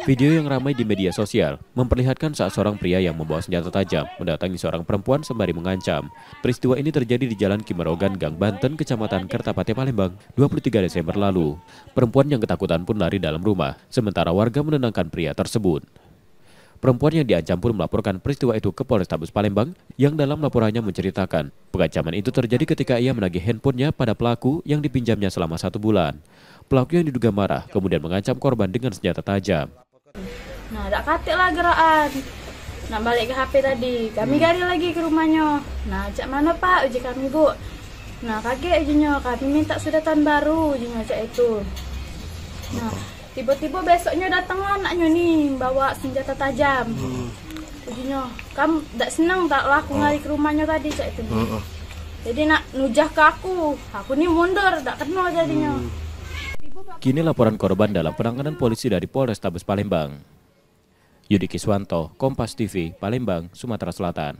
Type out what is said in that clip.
Video yang ramai di media sosial memperlihatkan saat seorang pria yang membawa senjata tajam mendatangi seorang perempuan sembari mengancam. Peristiwa ini terjadi di Jalan Kimerogan, Gang Banten, Kecamatan Kertapati, Palembang, 23 Desember lalu. Perempuan yang ketakutan pun lari dalam rumah, sementara warga menenangkan pria tersebut. Perempuan yang diancam pun melaporkan peristiwa itu ke Polrestabes Palembang, yang dalam laporannya menceritakan pengancaman itu terjadi ketika ia menagih handphonenya pada pelaku yang dipinjamnya selama 1 bulan. Pelaku yang diduga marah kemudian mengancam korban dengan senjata tajam. Nah, tak katik lah gerakan. Nak balik ke HP tadi, kami gari lagi ke rumahnya. Nah, cak mana pak uji kami bu? Nah, kaget ujinya, kami minta sudatan baru ujinya cak itu. Nah, tiba-tiba besoknya datang anaknya nih bawa senjata tajam. Ujinya, kamu tak senang tak lah aku lari ke rumahnya tadi cak itu. Jadi nak nujah ke aku nih mundur, tak kenal jadinya. Kini laporan korban dalam penanganan polisi dari Polrestabes Palembang. Yudi Kiswanto, Kompas TV, Palembang, Sumatera Selatan.